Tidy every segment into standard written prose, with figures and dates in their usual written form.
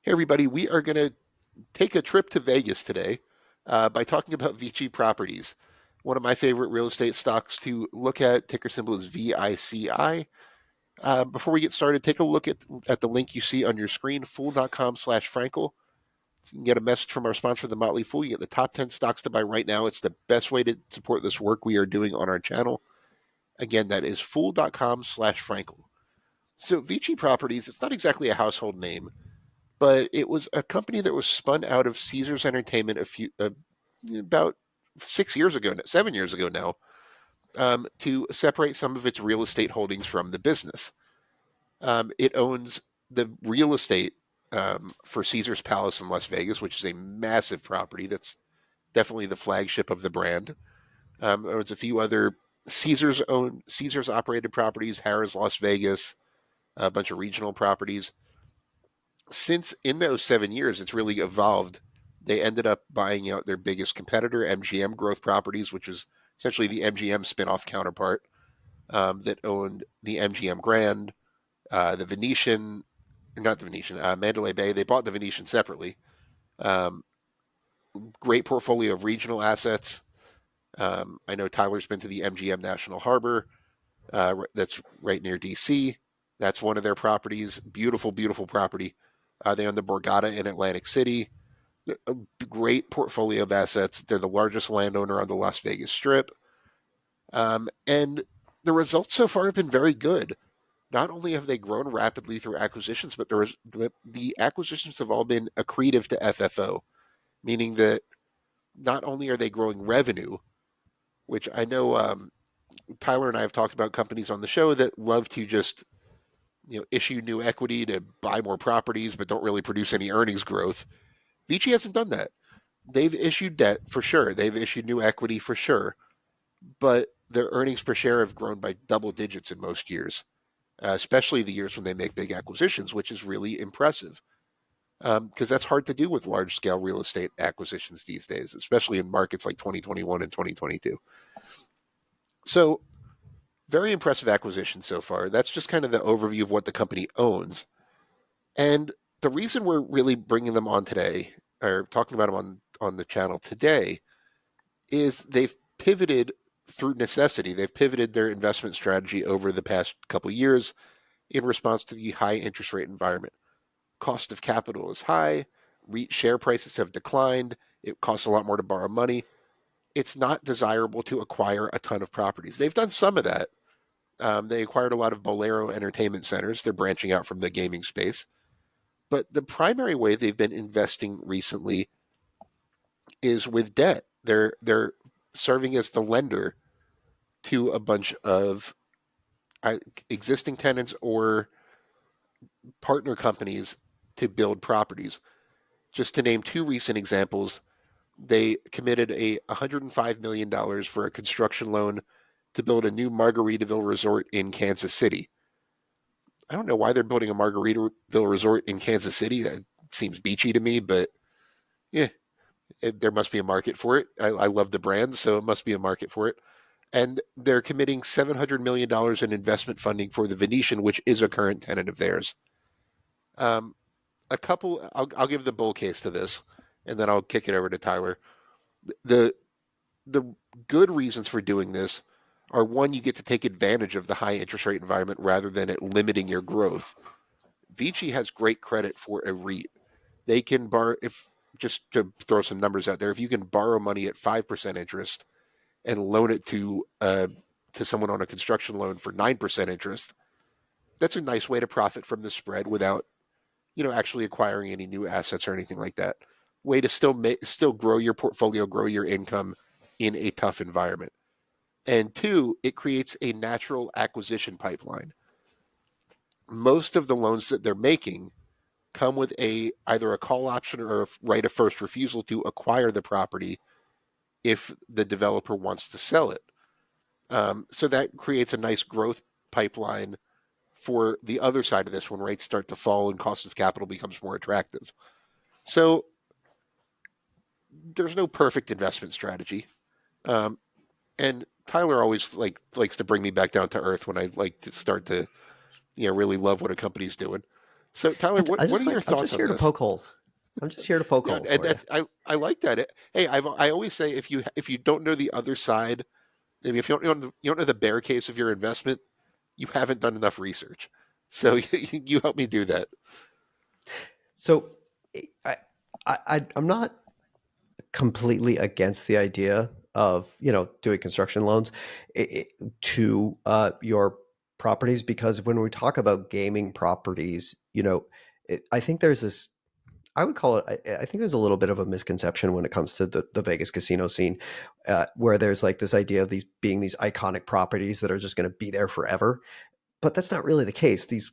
Hey, everybody, we are going to take a trip to Vegas today by talking about Vici Properties, one of my favorite real estate stocks to look at. Ticker symbol is VICI. Before we get started, take a look at the link you see on your screen, fool.com/Frankel. You can get a message from our sponsor, The Motley Fool. You get the top 10 stocks to buy right now. It's the best way to support this work we are doing on our channel. Again, that is fool.com/Frankel. So, Vici Properties, it's not exactly a household name, but it was a company that was spun out of Caesars Entertainment about 6 years ago, 7 years ago now, to separate some of its real estate holdings from the business. It owns the real estate for Caesar's Palace in Las Vegas, which is a massive property. That's definitely the flagship of the brand. There was a few other Caesars operated properties, Harrah's Las Vegas, a bunch of regional properties. Since in those 7 years, it's really evolved. They ended up buying out their biggest competitor, MGM Growth Properties, which was essentially the MGM spinoff counterpart that owned the MGM Grand, the Venetian, not the Venetian, Mandalay Bay. They bought the Venetian separately. Um, Great portfolio of regional assets. I know Tyler's been to the MGM National Harbor. That's right near DC. That's one of their properties. Beautiful, beautiful property. They own the Borgata in Atlantic City. A great portfolio of assets. They're the largest landowner on the Las Vegas Strip. And the results so far have been very good. Not only have they grown rapidly through acquisitions, but the acquisitions have all been accretive to FFO, meaning that not only are they growing revenue, which I know Tyler and I have talked about companies on the show that love to just issue new equity to buy more properties, but don't really produce any earnings growth. Vici hasn't done that. They've issued debt for sure. They've issued new equity for sure, but their earnings per share have grown by double digits in most years, especially the years when they make big acquisitions, which is really impressive because that's hard to do with large scale real estate acquisitions these days, especially in markets like 2021 and 2022. So, very impressive acquisition so far. That's just kind of the overview of what the company owns. And the reason we're really bringing them on today, or talking about them on the channel today, is they've pivoted through necessity. They've pivoted their investment strategy over the past couple of years in response to the high interest rate environment. Cost of capital is high. REIT share prices have declined. It costs a lot more to borrow money. It's not desirable to acquire a ton of properties. They've done some of that. They acquired a lot of Bolero entertainment centers. They're branching out from the gaming space. But the primary way they've been investing recently is with debt. They're serving as the lender to a bunch of existing tenants or partner companies to build properties. Just to name two recent examples, they committed a $105 million for a construction loan to build a new Margaritaville resort in Kansas City. I don't know why they're building a Margaritaville resort in Kansas City. That seems beachy to me, but yeah, there must be a market for it. I love the brand, so it must be a market for it. And they're committing $700 million in investment funding for the Venetian, which is a current tenant of theirs. Um, I'll give the bull case to this, and then I'll kick it over to Tyler. The the good reasons for doing this are one, you get to take advantage of the high interest rate environment rather than it limiting your growth. Vici has great credit for a REIT. They can borrow, if just to throw some numbers out there, if you can borrow money at 5% interest and loan it to someone on a construction loan for 9% interest, that's a nice way to profit from the spread without actually acquiring any new assets or anything like that. Way to still grow your portfolio, grow your income in a tough environment. And two, it creates a natural acquisition pipeline. Most of the loans that they're making come with either a call option or a right of first refusal to acquire the property if the developer wants to sell it. So that creates a nice growth pipeline for the other side of this when rates start to fall and cost of capital becomes more attractive. So there's no perfect investment strategy. Um, and Tyler always likes to bring me back down to earth when I like to start to really love what a company's doing. So Tyler, what are your I'm thoughts just on here to this? poke holes. I'm just here to poke Yeah, holes and for you. I like that. Hey, I always say if you don't know the other side, maybe if you don't know the bear case of your investment, you haven't done enough research. So you help me do that. So I, I'm not completely against the idea of, doing construction loans to your properties, because when we talk about gaming properties, I think there's this, I would call it, I think there's a little bit of a misconception when it comes to the Vegas casino scene, where there's like this idea of these being these iconic properties that are just going to be there forever. But that's not really the case. These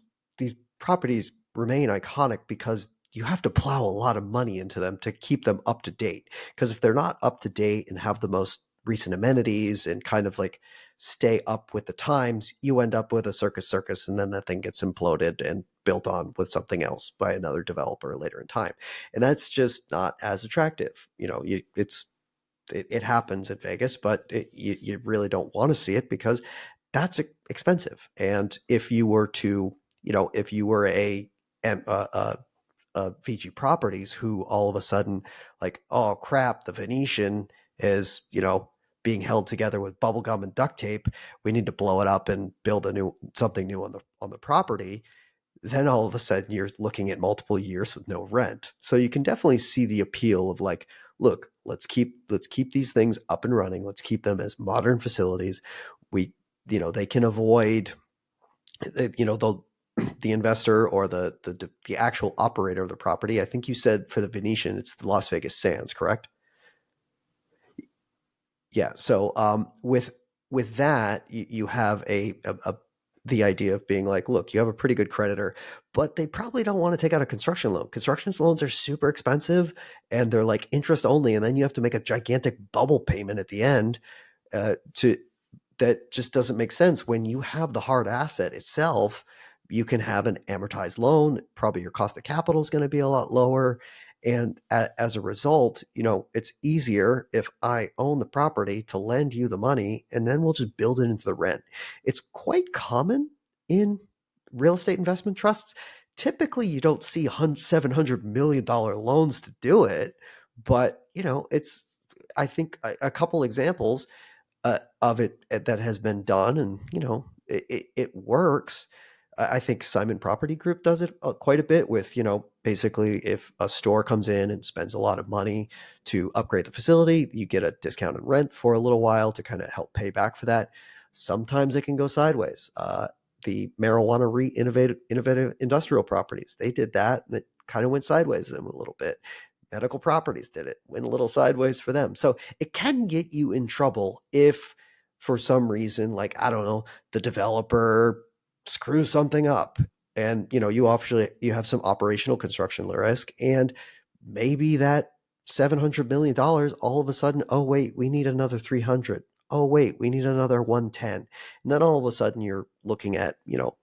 properties remain iconic because you have to plow a lot of money into them to keep them up to date. Because if they're not up to date and have the most recent amenities and kind of like stay up with the times, you end up with a circus, and then that thing gets imploded and built on with something else by another developer later in time. And that's just not as attractive. It happens at Vegas, but you really don't want to see it because that's expensive. And if you were to, if you were a Vici Properties who all of a sudden, like, oh crap, the Venetian is, being held together with bubble gum and duct tape. We need to blow it up and build something new on the property. Then all of a sudden you're looking at multiple years with no rent. So you can definitely see the appeal of like, look, let's keep these things up and running. Let's keep them as modern facilities. We, they can avoid, the investor or the actual operator of the property. I think you said for the Venetian, it's the Las Vegas Sands, correct? Yeah. So with that, you have the idea of being like, look, you have a pretty good creditor, but they probably don't want to take out a construction loan. Construction loans are super expensive and they're like interest only, and then you have to make a gigantic bubble payment at the end to that just doesn't make sense. When you have the hard asset itself, you can have an amortized loan. Probably your cost of capital is going to be a lot lower. And as a result, it's easier if I own the property to lend you the money and then we'll just build it into the rent. It's quite common in real estate investment trusts. Typically, you don't see $700 million loans to do it, but it's, I think a couple examples of it that has been done, and it works. I think Simon Property Group does it quite a bit with, basically if a store comes in and spends a lot of money to upgrade the facility, you get a discounted rent for a little while to kind of help pay back for that. Sometimes it can go sideways. The marijuana innovative industrial properties, they did that, and it kind of went sideways them a little bit. Medical properties did it, went a little sideways for them. So it can get you in trouble if for some reason, like, I don't know, the developer screws something up and you have some operational construction risk, and maybe that $700 million all of a sudden, oh wait, we need another 300. Oh wait, we need another 110. And then all of a sudden you're looking at 1.3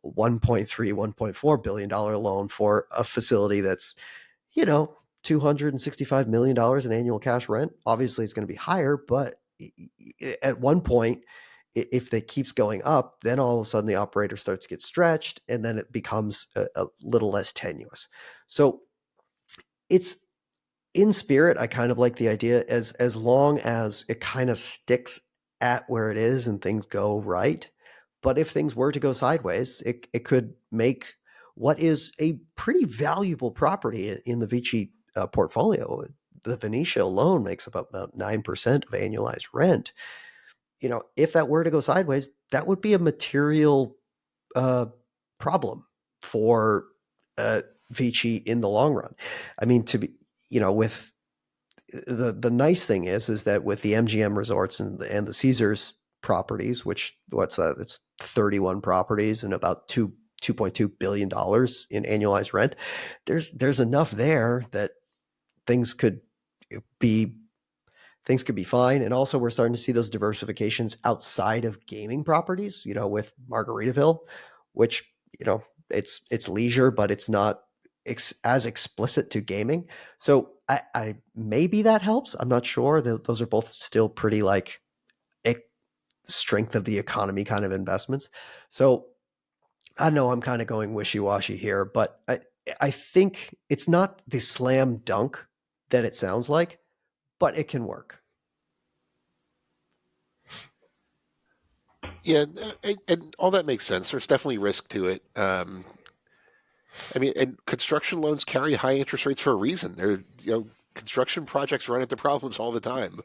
$1.4 billion loan for a facility that's you know, $265 million in annual cash rent. Obviously, it's going to be higher, but at one point, if it keeps going up, then all of a sudden the operator starts to get stretched and then it becomes a little less tenuous. So it's in spirit. I kind of like the idea as long as it kind of sticks at where it is and things go right. But if things were to go sideways, it could make what is a pretty valuable property in the Vici portfolio. The Venetia alone makes about 9% of annualized rent. If that were to go sideways, that would be a material uh, problem for uh, Vici in the long run. I mean, with the nice thing is that with the MGM resorts and the Caesars properties, which what's that? It's 31 properties and about $2.2 billion in annualized rent. There's enough there that things could be things could be fine. And also, we're starting to see those diversifications outside of gaming properties. With Margaritaville, which it's leisure, but it's not as explicit to gaming. So I maybe that helps. I'm not sure. Those are both still pretty like strength of the economy kind of investments. So I know I'm kind of going wishy-washy here, but I think it's not the slam dunk that it sounds like, but it can work. Yeah, and all that makes sense. There's definitely risk to it. I mean, and construction loans carry high interest rates for a reason. Construction projects run into problems all the time.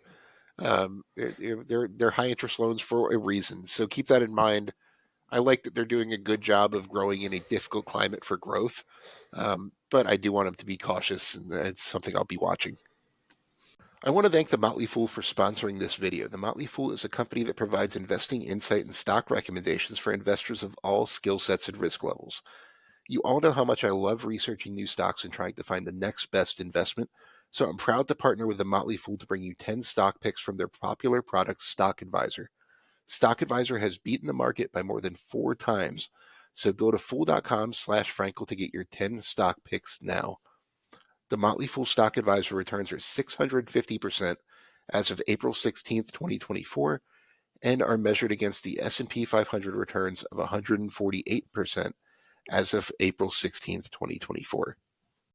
They're high interest loans for a reason. So keep that in mind. I like that they're doing a good job of growing in a difficult climate for growth. But I do want them to be cautious, and it's something I'll be watching. I want to thank the Motley Fool for sponsoring this video. The Motley Fool is a company that provides investing insight and stock recommendations for investors of all skill sets and risk levels. You all know how much I love researching new stocks and trying to find the next best investment, so I'm proud to partner with the Motley Fool to bring you 10 stock picks from their popular product, Stock Advisor. Stock Advisor has beaten the market by more than 4 times, so go to fool.com/Frankel to get your 10 stock picks now. The Motley Fool Stock Advisor returns are 650% as of April 16th, 2024, and are measured against the S&P 500 returns of 148% as of April 16th, 2024.